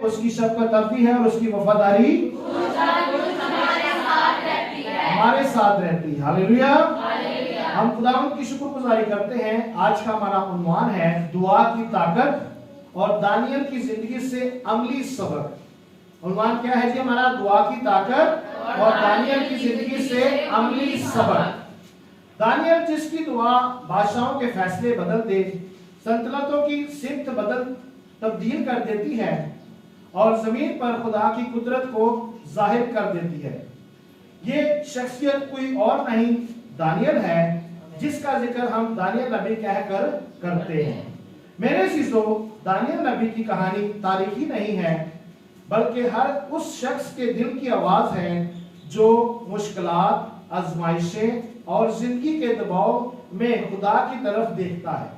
उसकी शफकत अबदी है और उसकी वफादारी हमारे साथ रहती है। हालेलुया। हम खुदावंद की शुक्रगुजारी करते हैं। आज का हमारा उन्वान है दुआ की ताकत और दानियल की जिंदगी से अमली सबक। उन्वान क्या है जी हमारा? दुआ की ताकत और दानियल की जिंदगी से अमली सबक। दानियल जिसकी दुआ बादशाहों के फैसले बदल दे, सल्तनतों की सिमत तब्दील कर देती है और जमीन पर खुदा की कुदरत को जाहिर कर देती है। ये शख्सियत कोई और नहीं दानियल है, जिसका जिक्र हम दानियल नबी कहकर करते हैं। मेरे चीजों, दानियल नबी की कहानी तारीखी नहीं है, बल्कि हर उस शख्स के दिल की आवाज है जो मुश्किलात, आजमाइशें और जिंदगी के दबाव में खुदा की तरफ देखता है।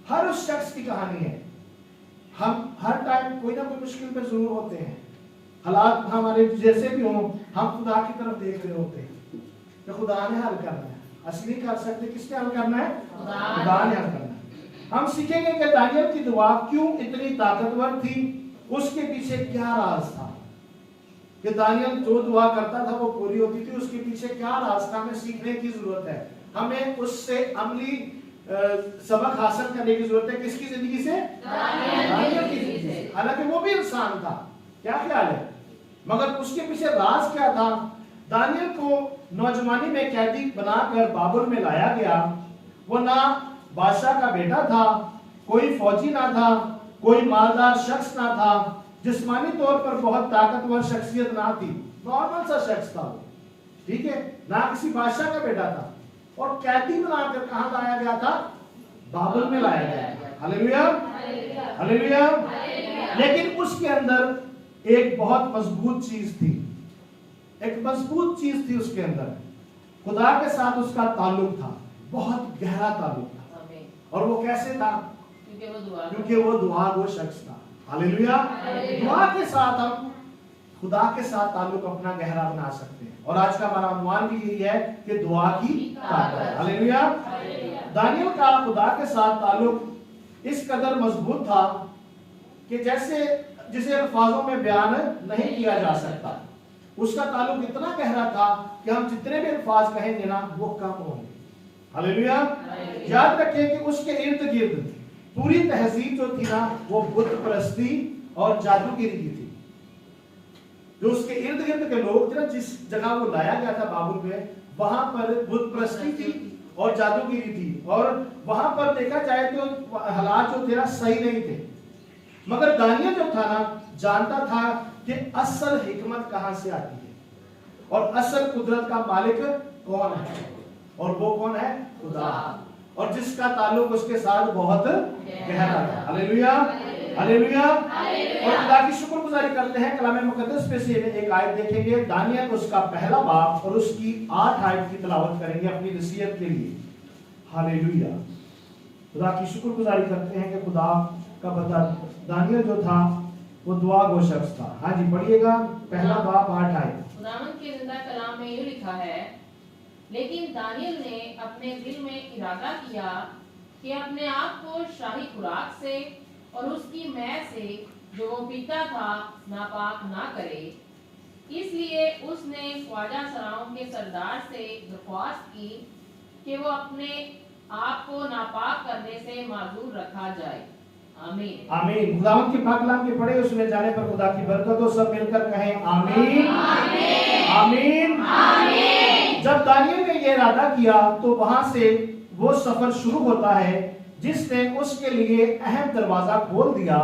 हर उस शख्स की कहानी है। हम हर टाइम कोई ना कोई मुश्किल पे जरूर होते हैं। हालात हमारे जैसे भी हों, हम खुदा की तरफ देख रहे होते हैं कि खुदा ने हल करना है। असली कर सकते, किसने हल करना है? खुदा ने हल करना है। हम सीखेंगे कि दानियल की दुआ क्यों इतनी ताकतवर थी, उसके पीछे क्या राज था कि दानियल जो दुआ करता था वो पूरी होती थी। उसके पीछे क्या राज था, हमें सीखने की जरूरत है। हमें उससे अमली सबक हासिल करने की जरूरत है। किसकी जिंदगी से? दानियल की जिंदगी से। हालांकि वो भी इंसान था, क्या ख्याल है, मगर उसके पीछे राज क्या था? दानियल को नौजवानी में कैदी बनाकर बाबुल में लाया गया। वो ना बादशाह का बेटा था, कोई फौजी ना था, कोई मालदार शख्स ना था, जिस्मानी तौर पर बहुत ताकतवर शख्सियत ना थी, नॉर्मल सा शख्स था वो, ठीक है, ना किसी बादशाह का बेटा था। और कैदी बनाकर कहां लाया गया था? बाबुल में लाया गया। Hallelujah, hallelujah. लेकिन उसके अंदर एक बहुत मजबूत चीज थी, एक मजबूत चीज थी उसके अंदर। खुदा के साथ उसका ताल्लुक था, बहुत गहरा ताल्लुक था। और वो कैसे था? क्योंकि वो दुआ वो शख्स था। हालेलुया। दुआ के साथ हम खुदा के साथ ताल्लुक अपना गहरा बना सकते हैं। और आज का हमारा अनुमान भी यही है कि दुआ की ताकत। हालेलुया। दानियल का खुदा के साथ ताल्लुक इस कदर मजबूत था कि जिसे अल्फाजों में बयान नहीं किया जा सकता। उसका ताल्लुक इतना गहरा था कि हम जितने भी अल्फाज कहेंगे ना वो कम होंगे। हालेलुया। याद रखें कि उसके इर्द गिर्द पूरी तहजीब जो थी ना वो बुत परस्ती और जादूगिरी की थी। जो उसके इर्द गिर्द के लोग थे ना, जिस जगह वो लाया गया था बाबुल में, वहां पर बुत परस्ती थी और जादूगिरी थी। और वहां पर देखा जाए तो हालात जो थे ना सही नहीं थे। मगर दानियल जो था ना जानता था कि असल हिकमत कहां से आती है और असल कुदरत का मालिक कौन है, और वो कौन है? खुदा। और जिसका ताल्लुक उसके साथ बहुत गहरा था। Hallelujah, hallelujah. और खुदा की शुक्रगुजारी करते हैं। कलाम मुकद्दस पे से एक आयत देखेंगे, दानियल उसका पहला बाब और उसकी 8 आयत की तिलावत करेंगे अपनी नसीहत के लिए। हालेलुया। खुदा की शुक्रगुजारी करते हैं कि खुदा का बंदा दानियल जो था वो दुआ गो शख्स था। हाँ जी, पढ़िएगा पहला बाब 8 आयत। खुदावंद के जिंदा कलाम में यूं लिखा है, लेकिन दानियल ने अपने दिल में इरादा किया कि अपने आप को शाही खुराक से और उसकी मैं से जो वो पीता था नापाक ना करे। इसलिए उसने ख्वाजा सराओं के सरदार से दरख्वास्त की कि वो अपने आप को नापाक करने से माजूर रखा जाए। आमीन, आमीन। खुदावंद के पाक कलाम के पढ़े उसमें जाने पर खुदा की बरकत हो। सब मिलकर कहें आमीन, आमीन, आमीन, आमीन। जब दानियल ने यह इरादा किया तो वहां से वो सफर शुरू होता है जिसने उसके लिए अहम दरवाजा खोल दिया।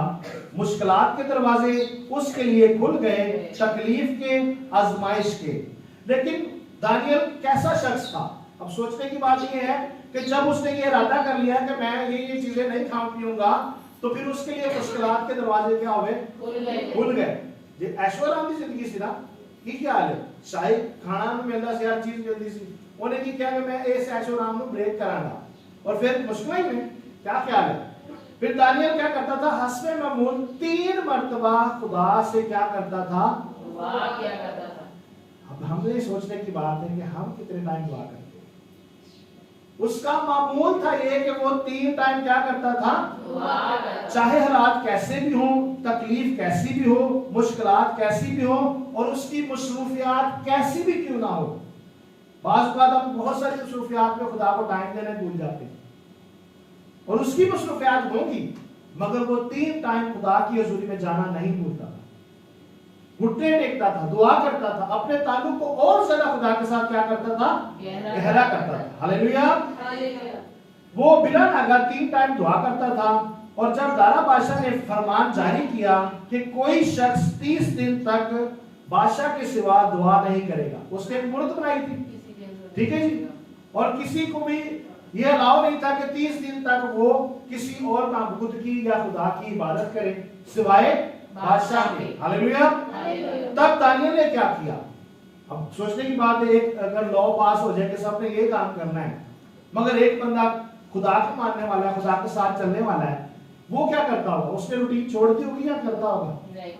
मुश्किलात के दरवाजे उसके लिए खुल गए, तकलीफ के, आजमाइश के। लेकिन दानियल कैसा शख्स था? अब सोचने की बात यह है कि जब उसने ये इरादा कर लिया कि मैं ये चीजें नहीं खाऊं पीऊंगा, तो फिर उसके लिए मुश्किलात के दरवाजे क्या हुए? खुल गए। ये ऐशोआराम की जिंदगी सी ना, की क्या हाल है? शाही खाना में मिलता से हर चीज मिलती सी। उन्हें की क्या मैं इस ऐशोआराम को ब्रेक करांगा और फिर मुश्किल में क्या ख्याल है? फिर दानियल क्या करता था? हस्बे मामूल 3 मर्तबा खुदा से क्या करता था? दुआ किया करता था। अब हमने सोचने की बात है कि हम कितने टाइम दुआ करते हैं। उसका मामूल था ये कि वो 3 टाइम क्या करता था? दुआ करता था। चाहे हालात कैसे भी हों, तकलीफ कैसी भी हो, मुश्किलात कैसी भी हो और उसकी मसरूफियात कैसी भी क्यों ना हो। बात हम बहुत सारी मसरूफियात में खुदा को टाइम देने भूल जाते हैं और उसकी मसरूफियात होगी, मगर वो 3 टाइम खुदा की हजूरी में जाना नहीं भूलता था, घुटने टेकता था, दुआ करता था, अपने ताल्लुक को और ज्यादा खुदा के साथ क्या करता था, गहरा करता था। हालेलुया। वो बिला नागा 3 टाइम दुआ करता था। और जब दारा बादशाह ने फरमान जारी किया कि कोई शख्स 30 दिन तक बादशाह के सिवा दुआ नहीं करेगा, उसने एक मुहूर्त बनाई थी, ठीक है जी, और किसी को भी यह अलाउ नहीं था कि 30 दिन तक वो किसी और माबूद की या खुदा की इबादत करे सिवाय बादशाह के। हालेलुया। तब दानियल ने क्या किया? अब सोचने की बात है, एक अगर लॉ पास हो जाए कि सबने ये काम करना है, मगर एक बंदा खुदा को मानने वाला है, खुदा के साथ चलने वाला है, वो क्या करता होगा? उसने रूटीन छोड़ दी होगी या करता होगा? नहीं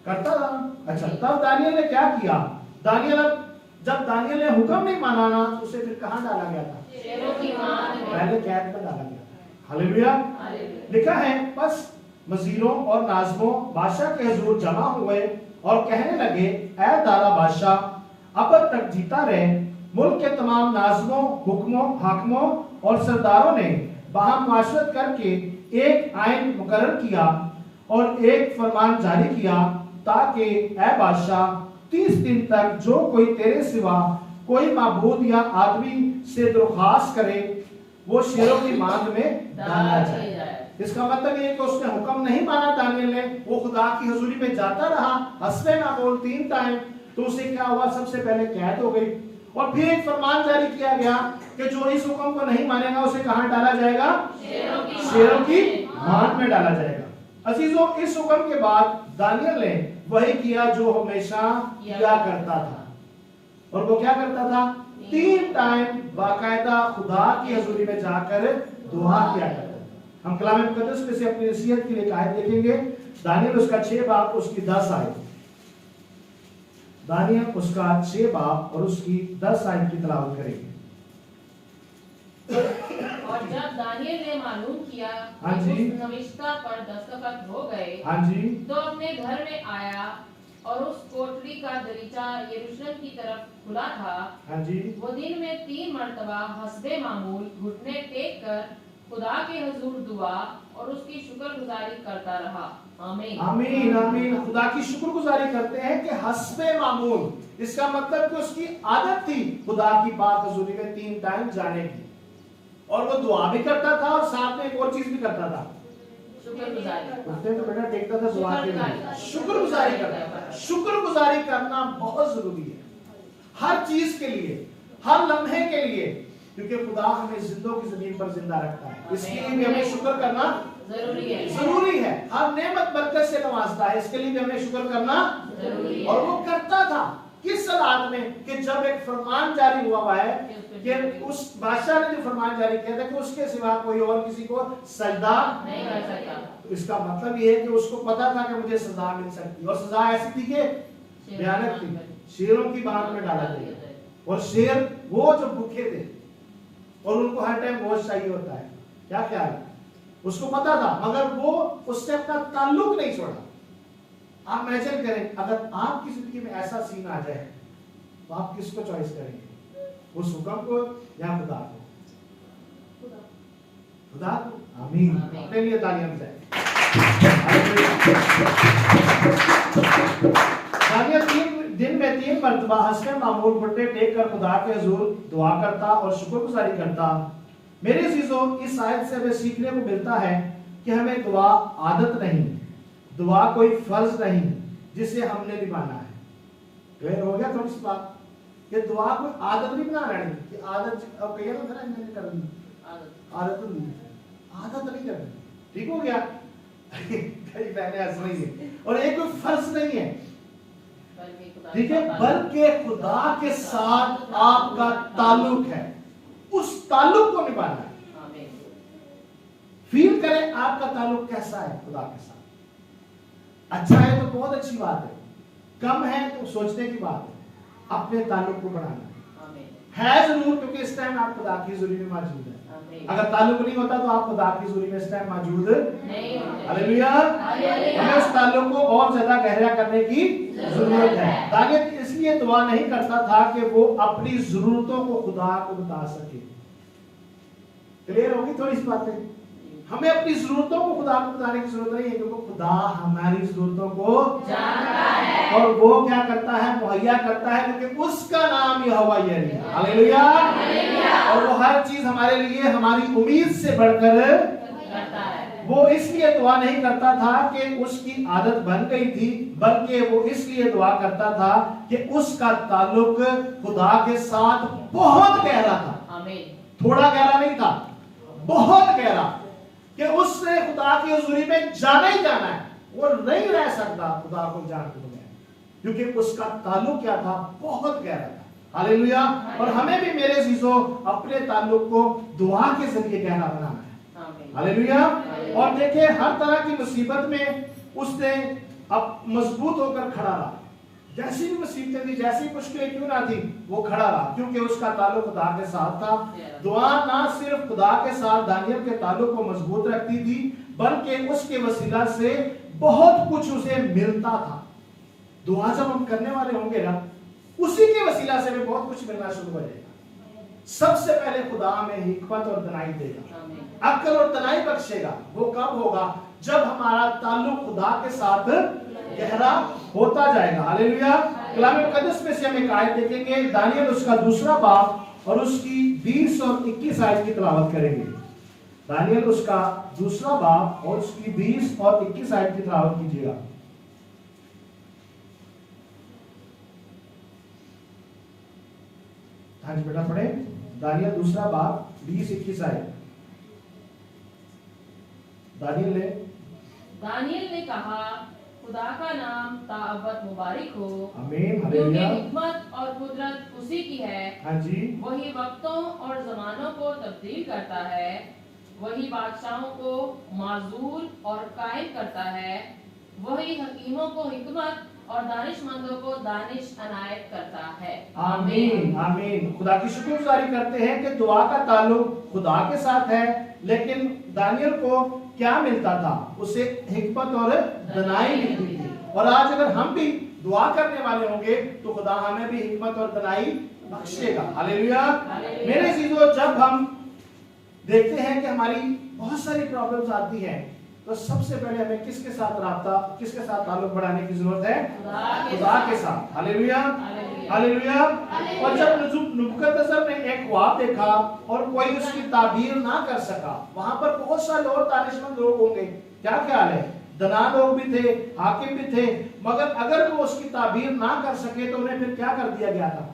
करता था। अच्छा, तब दानियल ने क्या किया? जब दानियल ने हुक्म नहीं माना ना, तो उसे फिर कहां डाला गया था? पहले कैद में डाला गया था। हालेलुया। लिखा है, बस वजीरों और नाज़िमों बादशाह के हुजूर जमा हुए और कहने लगे, ऐ दारा बादशाह, अब तक जीता रहे। मुल्क के तमाम नाज़िमों, हुक्मों, हाकिमों और सरदारों ने बाहम माशरत करके एक आइन मुकर्रर किया और एक फरमान जारी किया ताकि ऐ बादशाह 30 दिन तक जो कोई तेरे सिवा कोई माबूद या आदमी से दरख्वास्त करे वो शेरों की मांद में डाला जाए। इसका मतलब ये कि उसने हुक्म नहीं माना दानियल ने, वो खुदा की हजूरी में जाता रहा हस्बे मामूल 3 टाइम, तो उसे क्या हुआ? सबसे पहले कैद हो गई और फिर एक फरमान जारी किया गया कि जो इस हुक्म को नहीं मानेगा उसे कहां डाला जाएगा? शेरों की मांद में डाला जाएगा। अजीजों, इस हुक्म के बाद दानियल ने वही किया जो हमेशा किया करता था, और वो क्या करता था? 3 टाइम बाकायदा खुदा की हजूरी में जाकर दुआ किया करता था। हम कलाम मुकद्दस में से अपनी नसीहत के लिए आयत देखेंगे, दानियल उसका 6 बाब उसकी 10 आयत। दानियल उसका 6 बाब और उसकी 10 आयत की तिलावत करेंगे। और जब दानियल ने मालूम किया कि उस नविश्ता पर दस्तखत हो गए, हाँ जी, तो अपने घर में आया और उस कोठरी का दरीचा यरूशलेम की तरफ खुला था। हाँ जी, वो दिन में 3 मर्तबा हस्बे मामूल घुटने टेक कर खुदा के हुजूर दुआ और उसकी शुक्रगुजारी करता रहा। आमीन आमीन आमीन। खुदा की शुक्रगुजारी करते हैं कि हस्बे मामूल, इसका मतलब कि उसकी आदत थी खुदा की पाक हजूरी में 3 टाइम जाने की, और वो दुआ भी करता था और साथ में एक और चीज भी करता था, शुक्रगुजारी। तो बेटा टेकता था दुआ के लिए, शुक्रगुजारी करता था। शुक्रगुजारी करना बहुत जरूरी है हर चीज के लिए, हर लम्हे के लिए, क्योंकि खुदा हमें जिंदों की जमीन पर जिंदा रखता है, इसके लिए भी हमें शुक्र करना जरूरी है। हर नेमत बरकत से नवाजता है, इसके लिए भी हमें शुक्र करना जरूरी है। और वो करता था किस हालात में? कि जब एक फरमान जारी हुआ है कि उस बादशाह ने जो फरमान जारी किया था कि उसके सिवा कोई और किसी को सजदा नहीं कर सकता, तो इसका मतलब ये है कि उसको पता था कि मुझे सजा मिल सकती, और सजा ऐसी थी कि भयानक थी, शेरों की बात में डाला जाएगा। और शेर वो जो भूखे थे और उनको हर टाइम गोश्त चाहिए होता है, क्या ख्याल है? उसको पता था, मगर वो उससे अपना ताल्लुक नहीं छोड़ा। आप इमेजिन करें, अगर आपकी जिंदगी में ऐसा सीन आ जाए तो आप किसको चॉइस करेंगे? उस हुक्म को या खुदा को? खुदा को। आमीन। अपने लिए तालियां बजाएं। दानियल 3 दिन में 3 मर्तबा हस्बे मामूल घुटने टेक कर खुदा के हुजूर दुआ करता और शुक्रगुजारी करता। मेरे अजीजों, इस आयत से हमें सीखने को मिलता है कि हमें दुआ आदत नहीं, दुआ कोई फर्ज नहीं जिसे हमने निभाना है। क्लियर हो गया थोड़ी सी बात? कि दुआ कोई आदत नहीं बनाना है कि आदत अब कहिए ना मैंने कर दी, आदत नहीं, आदत नहीं करनी, ठीक हो गया? कई बहनें हंस रही है। और ये कोई फर्ज नहीं है, ठीक है, बल्कि खुदा के साथ आपका ताल्लुक है, उस ताल्लुक को निभाना है। फील करें आपका ताल्लुक कैसा है खुदा के साथ। अच्छा है तो बहुत अच्छी बात है, कम है तो सोचने की बात है, अपने ताल्लुक को बढ़ाना है जरूर, क्योंकि इस टाइम आप खुदा की हजूरी में मौजूद है। आमीन। अगर ताल्लुक नहीं होता तो आप खुदा की हुजूरी में इस टाइम मौजूद नहीं होते। हालेलुया। हालेलुया। हमें उस ताल्लुक को और ज्यादा गहरा करने की जरूरत है। दानियल इसलिए दुआ नहीं करता था कि वो अपनी जरूरतों को खुदा को बता सके। क्लियर होगी थोड़ी सी बातें? हमें अपनी जरूरतों को खुदा को बताने की जरूरत नहीं है, क्योंकि खुदा हमारी जरूरतों को जानता है और वो क्या करता है, मुहैया करता है, क्योंकि उसका नाम यहोवा यीरे है। हालेलुया। और वो हर चीज हमारे लिए हमारी उम्मीद से बढ़कर करता है। वो इसलिए दुआ नहीं करता था कि उसकी आदत बन गई थी, बल्कि वो इसलिए दुआ करता था कि उसका ताल्लुक खुदा के साथ बहुत गहरा था। आमीन। थोड़ा गहरा नहीं था, बहुत गहरा, कि उसने खुदा की हुजूरी में जाना ही जाना है। वो नहीं रह सकता खुदा को जानते हुए, क्योंकि उसका ताल्लुक क्या था, बहुत गहरा था। हालेलुया। और हमें भी मेरे अजीजों अपने ताल्लुक को दुआ के जरिए गहरा बनाना है। हालेलुया। और देखिए हर तरह की मुसीबत में उसने अब मजबूत होकर खड़ा रहा। जैसी भी मुसीबतें थी, जैसी मुश्किलें क्यों ना थी, वो खड़ा रहा, क्योंकि उसका ताल्लुक खुदा के साथ था। दुआ ना सिर्फ खुदा के साथ दानियल के ताल्लुक को मजबूत रखती थी, बल्कि उसके वसीला से बहुत कुछ उसे मिलता था। दुआ जब हम करने वाले होंगे ना, उसी के वसीला से हमें बहुत कुछ मिलना शुरू हो जाएगा। सबसे पहले खुदा हमें हिकमत और दनाई देगा, अक्ल और दनाई बख्शेगा। वो कब होगा? जब हमारा ताल्लुक खुदा के साथ गहरा होता जाएगा। हालेलुया। कलाम मुकद्दस में से हम एक आयत देखेंगे, दानियल उसका दूसरा बाब और उसकी 20 और 21 आयत की तिलावत करेंगे। दानियल उसका दूसरा बाब और उसकी 20 और 21 आयत की तिलावत कीजिएगा। हाँ जी बेटा पढ़े, दानियल दूसरा बाब 20-21 आयत। दानियल ने कहा, खुदा का नाम ताअब्बत मुबारक हो। आमीन। क्योंकि हालेलुया। हिकमत और कुदरत उसी की है। हाँ जी। वही वक्तों और जमानों को तब्दील करता है, वही बादशाहों को माजूल और कायम करता है, वही हकीमों को हिकमत और दानिशमंदों को दानिश अनायत करता है। आमीन। आमीन। खुदा की शुक्रगुजारी करते हैं कि दुआ का ताल्लुक खुदा के साथ है, लेकिन दानियल को क्या मिलता था? उसे हिकमत और दनाई मिलती थी। और आज अगर हम भी दुआ करने वाले होंगे तो खुदा हमें भी हिकमत और दनाई बख्शेगा। हालेलुया। मेरे चीजों, जब हम देखते हैं कि हमारी बहुत सारी प्रॉब्लम्स आती हैं, तो सबसे पहले हमें किसके साथ राब्ता, किसके साथ ताल्लुक बढ़ाने की जरूरत है? खुदा के साथ। हालेलुया। हालेलुया। और जब नबूकदनेस्सर ने एक ख्वाब देखा और कोई उसकी ताबीर ना कर सका, वहां पर बहुत सारे और दानिशमंद लोग होंगे, क्या ख्याल है? दना लोग भी थे, हाकिम भी थे, मगर अगर वो उसकी ताबीर ना कर सके तो उन्हें फिर क्या कर दिया गया था?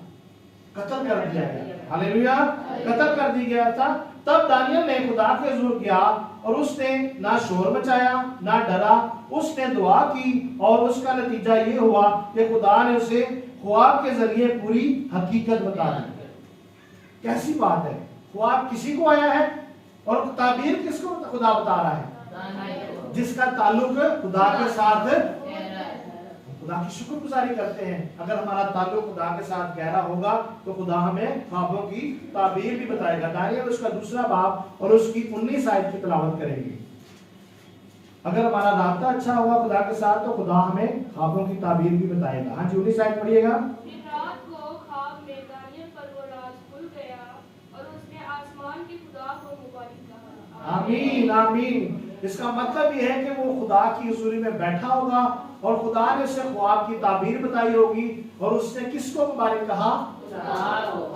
कत्ल कर दिया गया। हालेलुया। कत्ल कर दिया गया था। तब दानियल ने खुदा के हुजूर गया और उसने ना शोर मचाया ना डरा, उसने दुआ की और उसका नतीजा ये हुआ कि खुदा ने उसे ख्वाब के जरिए पूरी हकीकत बता दी। कैसी बात है! ख्वाब किसी को आया है और ताबीर किसको खुदा बता रहा है? जिसका ताल्लुक खुदा के साथ। खुदा की शुक्रगुजारी करते हैं, अगर हमारा ताल्लुक खुदा के साथ गहरा होगा तो खुदा हमें ख्वाबों की ताबीर भी बताएगा। दानियल उसका दूसरा बाब और उसकी 19 आयत की तिलावत करेंगे। अगर हमारा राब्ता अच्छा होगा खुदा के साथ तो खुदा हमें ख्वाबों की ताबीर भी बताएगा। हाँ जी, 19 आयत पढ़िएगा। रात को ख्वाब में दानियल पर वो राज खुल गया और उसने आसमान के खुदा को मुबारक कहा। आमीन। आमीन। इसका मतलब यह है कि वो खुदा की हुजूरी में बैठा होगा और खुदा ने उसे ख्वाब की ताबीर बताई होगी और उसने किसको मुबारक कहा?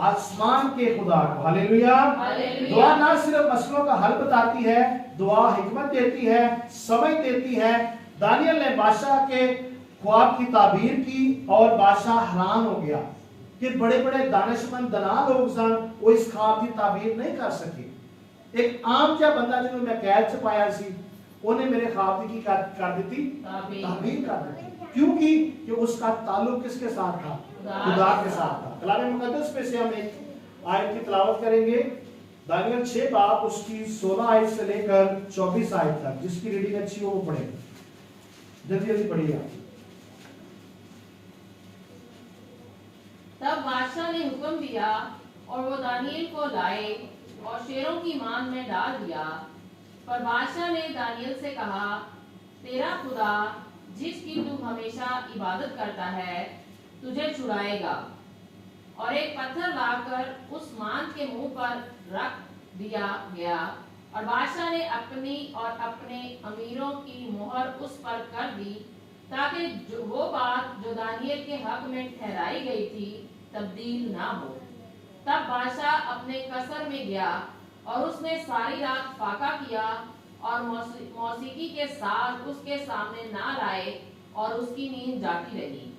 आसमान के खुदा को। हालेलुया। दुआ ना सिर्फ मसलों का हल बताती है, दुआ हिकमत देती है, समझ देती है। दानियल ने बादशाह के ख्वाब की ताबीर की और बादशाह हैरान हो गया कि बड़े बड़े दानिशमंद दना लोग सन, वो इस ख्वाब की ताबीर नहीं कर सके। एक आम सा बंदा जिन्होंने मैं कैद से पाया सी, उन्हें मेरे ख्वाब की कर देती ताबीर कर देती, क्योंकि कि उसका ताल्लुक किसके साथ था? खुदा के साथ था। कलाम मुकद्दस में से हम एक आयत की तिलावत करेंगे, दानियल 6 बाब उसकी 16 आयत से लेकर 24 आयत तक। जिसकी रीडिंग अच्छी हो वो पढ़े, जल्दी जल्दी पढ़िएगा। तब बादशाह ने हुक्म दिया और वो दानियल को लाए और शेरों की मान में डाल दिया। पर बादशाह ने दानियल से कहा, तेरा खुदा जिसकी तू हमेशा इबादत करता है तुझे छुड़ाएगा। और एक पत्थर लाकर उस मान के मुंह पर रख दिया गया और बादशाह ने अपनी और अपने अमीरों की मोहर उस पर कर दी, ताकि वो बात जो दानियल के हक में ठहराई गई थी तब्दील ना हो। तब बादशाह अपने कसर में गया और उसने सारी रात फाका किया और मौसीकी के साथ उसके सामने ना लाए और उसकी नींद जाती रही।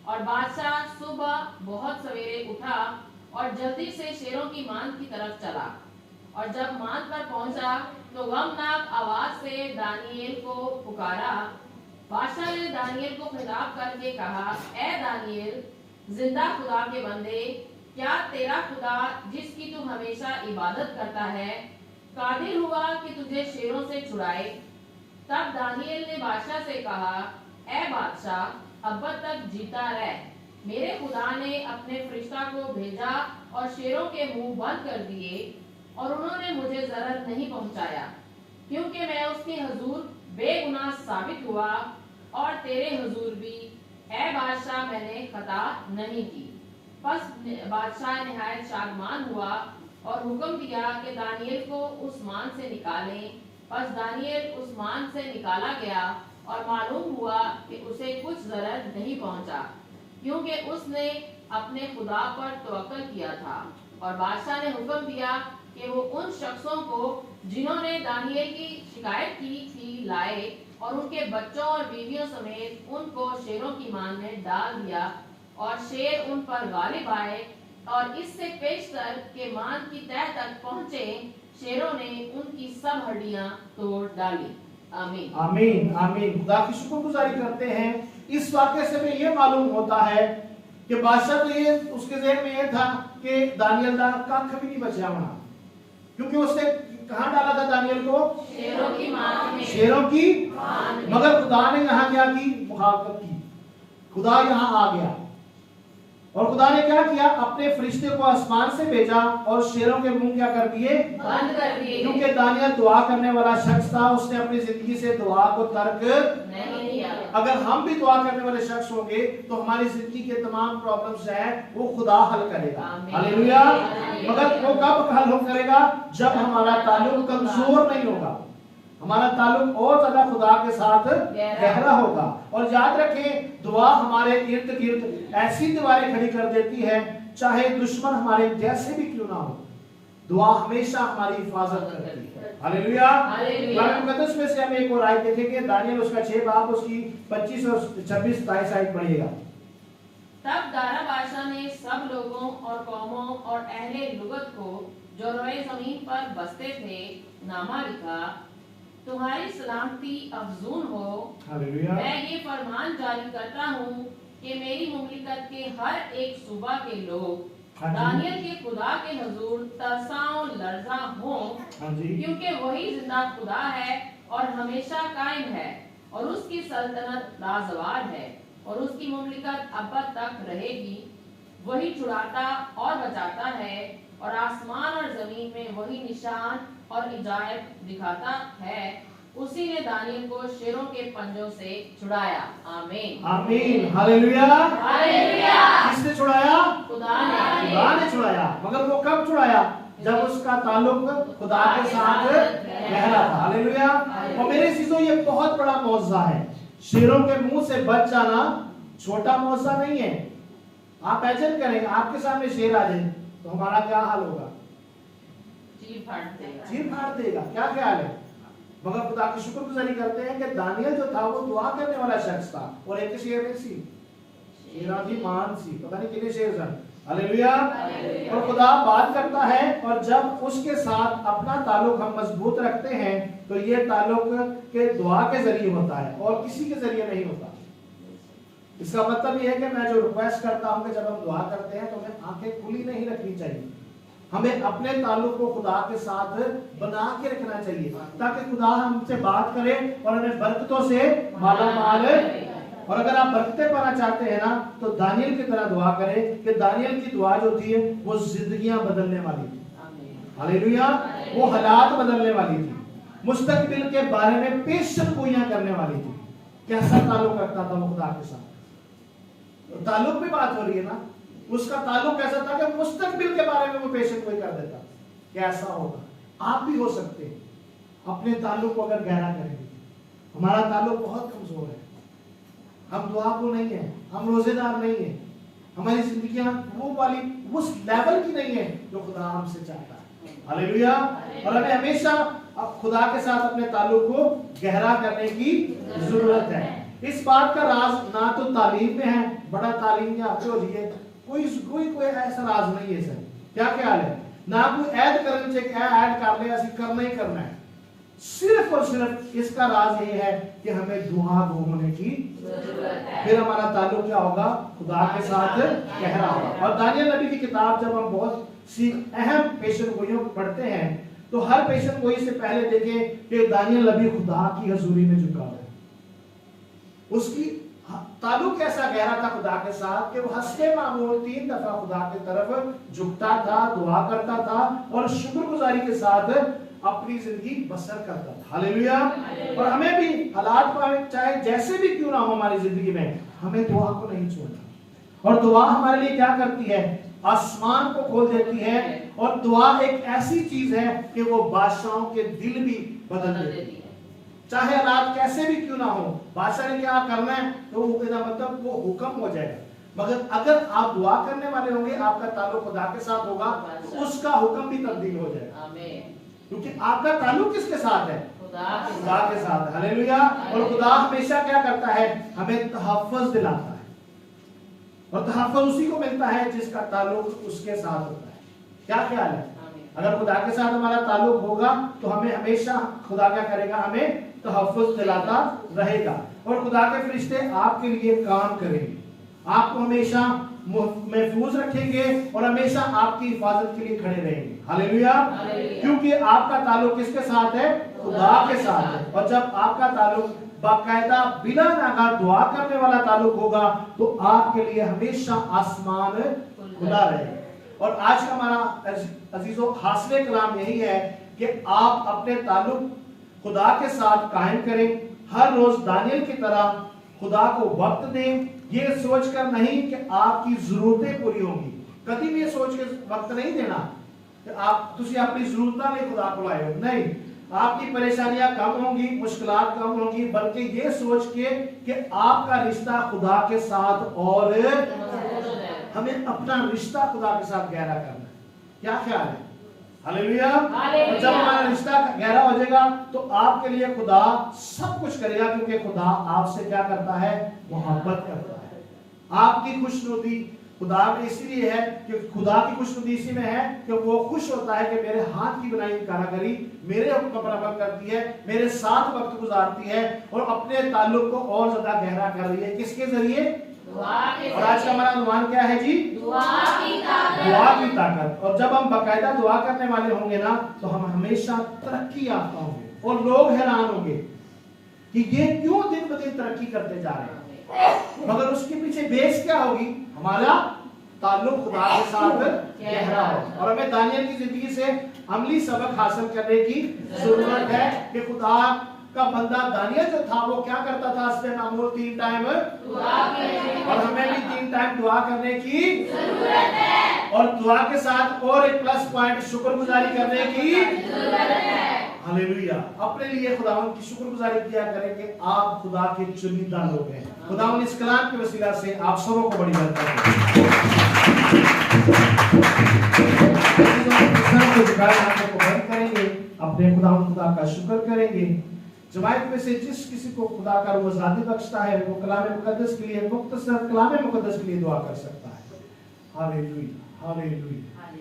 और बादशाह सुबह बहुत सवेरे उठा और जल्दी से शेरों की मान की तरफ चला। और जब मान पर पहुंचा तो गमनाक आवाज से दानियल को पुकारा। बादशाह ने दानियल को खिताब करके कहा, ए दानियल, जिंदा खुदा के बंदे, क्या तेरा खुदा जिसकी तू हमेशा इबादत करता है कादिर हुआ कि तुझे शेरों से छुड़ाए? तब दानियल ने बादशाह से कहा, ए बादशाह, अब तक जीता रह। मेरे खुदा ने अपने फरिश्ता को भेजा और शेरों के मुंह बंद कर दिए और उन्होंने मुझे जरर नहीं पहुंचाया, क्योंकि मैं उसके हुजूर बेगुनाह साबित हुआ और तेरे हुजूर भी, ए बादशाह, मैंने खता नहीं की। बस बादशाह निहायत शादमान हुआ और हुक्म दिया कि दानियल को उस मान से निकालें। बस दानियल उस मान से निकाला गया और मालूम हुआ कि उसे कुछ जरर नहीं पहुंचा, क्योंकि उसने अपने खुदा पर तवक्कल किया था। और बादशाह ने हुक्म दिया कि वो उन शख्सों को जिन्होंने दानियल की शिकायत की थी लाए और उनके बच्चों और बीवियों समेत उनको शेरों की मान में डाल दिया। और शेर उन पर गालिब आए और इससे पेशतर के मान की तह तक पहुंचे, शेरों ने उनकी सब हड्डियां तोड़ डाली। आमीन आमीन आमीन। खुदा की शुक्रगुजारी करते हैं। इस वाक्य से हमें ये मालूम होता है कि बादशाह तो ये उसके ज़हन में ये था कि दानियल का कख भी नहीं बचा होना, क्योंकि उसने कहाँ डाला था दानियल को? शेरों की मान में। शेरों की मगर खुदा ने यहाँ क्या की? मुखालफत की। खुदा यहाँ आ गया और खुदा ने क्या किया? अपने फरिश्ते को आसमान से भेजा और शेरों के मुंह क्या कर दिए? बंद कर दिए। क्योंकि दानियल दुआ करने वाला शख्स था, उसने अपनी जिंदगी से दुआ को तर्क नहीं किया। अगर हम भी दुआ करने वाले शख्स होंगे तो हमारी जिंदगी के तमाम प्रॉब्लम्स हैं वो खुदा हल करेगा। हालेलुया। मगर वो कब हल करेगा? जब हमारा ताल्लुक कमजोर नहीं होगा, हमारा ताल्लुक और ज्यादा खुदा के साथ गहरा होगा। और याद रखें, दुआ हमारे इर्द गिर्द ऐसी दीवारें खड़ी कर देती है, चाहे दुश्मन हमारे जैसे भी क्यों ना हो, दुआ हमेशा हमारी हिफाजत करती है। हालेलुया। कुरान मुकद्दस में से हम एक और आयत देखेंगे, दानियल उसका 6 बाब उसकी 25 और 26 27 आयत पढ़िएगा। तब दारा बादशाह ने सब लोगों और कौमों और अहले लुगत को जो रोए जमीन पर बसते थे नामा लिखा, तुम्हारी सलामती अफजून हो। हालेलुया। मैं ये फरमान जारी करता हूँ कि मेरी मुमलिकत के हर एक सूबा के लोग दानियल के खुदा के हुजूर तरसाओ लर्जा हो, क्योंकि वही जिंदा खुदा है और हमेशा कायम है और उसकी सल्तनत लाजवाल है और उसकी मुमलिकत अब तक रहेगी। वही छुड़ाता और बचाता है और आसमान और जमीन में वही निशान और इजायब दिखाता है। उसी ने दानियल को शेरों के पंजों से छुड़ाया। आमीन आमीन। हालेलुया। हालेलुया। किसने छुड़ाया? खुदा ने। खुदा ने छुड़ाया। मगर वो कब छुड़ाया? जब उसका ताल्लुक खुदा के साथ गहरा था। हालेलुया। और मेरे चीजों ये बहुत बड़ा मौजज़ा है। शेरों के मुंह से बच जाना छोटा मौजज़ा नहीं है। आप इमेजिन करें, आपके सामने शेर आ जाए तो हमारा क्या हाल होगा? चीर फाड़ देगा। चीर फाड़ देगा। क्या ख्याल है? मगर खुदा की शुक्रगुजारी करते हैं कि दानियल जो था वो दुआ करने वाला शख्स था और एक शेर नहीं सी, शेरा थी, मान सी, पता नहीं कितने शेर सन। हालेलुया। और खुदा बात करता है और जब उसके साथ अपना ताल्लुक हम मजबूत रखते हैं तो ये ताल्लुक के दुआ के जरिए होता है और किसी के जरिए नहीं होता। इसका मतलब ये है कि मैं जो रिक्वेस्ट करता हूं कि जब हम दुआ करते हैं तो हमें आंखें खुली नहीं रखनी चाहिए, हमें अपने ताल्लुक को खुदा के साथ बना के रखना चाहिए ताकि खुदा हमसे बात करे और हमें बरकतों से मालामाल। और अगर आप बरकतें पाना चाहते हैं ना तो दानियल की तरह दुआ करें कि दानियल की दुआ जो थी वो जिंदगियां बदलने वाली थी। हालेलुया। वो हालात बदलने वाली थी, मुस्तकबिल के बारे में पेशन गोइयां करने वाली थी। कैसा ताल्लुक रखता था वो खुदा के साथ? ताल्लुक भी बात हो रही है ना, उसका ताल्लुक कैसा था कि मुस्तकबिल के बारे में वो पेशन गोई कर देता। कैसा होगा? आप भी हो सकते हैं अपने ताल्लुक को अगर गहरा करेंगे। हमारा ताल्लुक बहुत कमजोर है, हम दुआ को नहीं है, हम रोजेदार नहीं है, हमारी जिंदगियां वो वाली उस लेवल की नहीं है जो खुदा हमसे चाहता है। हालेलुया। और हमें हमेशा अब खुदा के साथ अपने ताल्लुक को गहरा करने की जरूरत है। इस बात का राज ना तो तालीम में है, बड़ा तालीम याफ्ते हो जाइए, कोई ऐसा राज नहीं है सर। क्या ख्याल है? ना कोई ऐड करने चाहिए, ऐड कर ले, ऐसी करना ही करना है। सिर्फ और सिर्फ इसका राज ये है कि हमें दुआ गो होने की जरूरत है। फिर हमारा ताल्लुक क्या होगा? खुदा के साथ गहरा होगा। और दानियल नबी की किताब जब हम बहुत सी अहम पेशन गोइयों को पढ़ते हैं तो हर पेशन गोई से पहले देखें कि दानियल नबी खुदा की हजूरी में झुका है। उसकी ताल्लुक कैसा गहरा था खुदा के साथ कि वो हस्ते मामूल 3 दफा खुदा की तरफ झुकता था, दुआ करता था और शुक्रगुजारी के साथ अपनी जिंदगी बसर करता था। हालेलुया। और हमें भी हालात चाहे जैसे भी क्यों ना हो हमारी जिंदगी में, हमें दुआ को नहीं छोड़ना। और दुआ हमारे लिए क्या करती है? आसमान को खोल देती है। और दुआ एक ऐसी चीज है कि वो बादशाहों के दिल भी बदल देती है। चाहे हालात कैसे भी क्यों ना हो, बादशाह ने क्या करना है तो मतलब वो हुक्म हो जाएगा। मगर अगर आप दुआ करने वाले होंगे, आपका ताल्लुक खुदा के साथ होगा, तो उसका हुक्म भी तब्दील हो जाएगा। क्योंकि आपका ताल्लुक किसके साथ है? खुदा के साथ है। हालेलुया। और खुदा हमेशा क्या करता है? हमें तहफ्फुज़ दिलाता है। और तहफ्फुज़ उसी को मिलता है जिसका ताल्लुक उसके साथ होता है। क्या ख्याल है? अगर खुदा के साथ हमारा ताल्लुक होगा तो हमें हमेशा खुदा क्या करेगा? हमें तहफ्फुज़ दिलाता रहेगा। और खुदा के फरिश्ते आपके लिए काम करेंगे, आपको हमेशा महफूज रखेंगे और हमेशा आपकी हिफाजत के लिए खड़े रहेंगे। हालेलुया। क्योंकि आपका ताल्लुक किसके साथ है? खुदा के साथ है। और जब आपका ताल्लुक बाकायदा बिना नागा दुआ करने वाला ताल्लुक होगा तो आपके लिए हमेशा आसमान खुला रहेगा। और आज का हमारा अजीजों हासिल कलाम यही है कि आप अपने ताल्लुक खुदा के साथ कायम करें। हर रोज दानियल की तरह खुदा को वक्त दें, ये सोचकर नहीं कि आपकी जरूरतें पूरी होंगी। कभी भी ये सोच के वक्त नहीं देना कि आप तुसी अपनी जरूरतां नहीं खुदा को लाए हो, नहीं। आपकी परेशानियां कम होंगी, मुश्किलात कम होंगी, बल्कि ये सोच के कि आपका रिश्ता खुदा के साथ और हमें अपना रिश्ता खुदा के साथ गहरा करना है। क्या ख्याल है? हालेलुया। और जब हमारा रिश्ता गहरा हो जाएगा तो आपके लिए खुदा सब कुछ करेगा, क्योंकि खुदा आपसे क्या करता है? मोहब्बत करता है। आपकी खुशनुदी खुदा में इसलिए है कि खुदा की खुशनुदी इसी में है कि वो खुश होता है कि मेरे हाथ की बनाई कारीगरी मेरे हुक्म पर अमल करती है, मेरे साथ वक्त गुजारती है और अपने ताल्लुक को और ज्यादा गहरा कर रही है। किसके जरिए? और आज का हमारा अनुमान क्या है जी? दुआ की ताकत। और जब हम बाकायदा दुआ करने वाले होंगे ना तो हम हमेशा तरक्की याफ्ता होंगे और लोग हैरान होंगे कि ये क्यों दिन ब दिन तरक्की करते जा रहे हैं। मगर उसके पीछे बेस क्या होगी? हमारा ताल्लुक खुदा के साथ गहरा हो। और हमें दानियल की जिंदगी से अमली सबक हासिल करने की जरूरत है कि खुदा का बंदा दानियल जो था वो क्या करता था? हस्ते मामूल 3 टाइम दुआ करने, और हमें भी 3 टाइम दुआ करने की जरूरत है। और दुआ के साथ और एक प्लस पॉइंट शुक्रगुजारी करने की जरूरत है। हालेलुया। अपने लिए खुदावंद की शुक्रगुजारी किया करें कि आप खुदा के चुनिंदा लोग हैं। खुदावंद इस कलाम के वसीला से आप सबों को बड़ी बरकत दे। करेंगे, अपने खुदावंद खुदा का शुक्र करेंगे। जमायत में से जिस किसी को खुदा का वो आजादी बख्शता है वो कलाम मुकद्दस के लिए, मुख्तसर कलाम मुकद्दस के लिए दुआ कर सकता है। Hallelujah, hallelujah.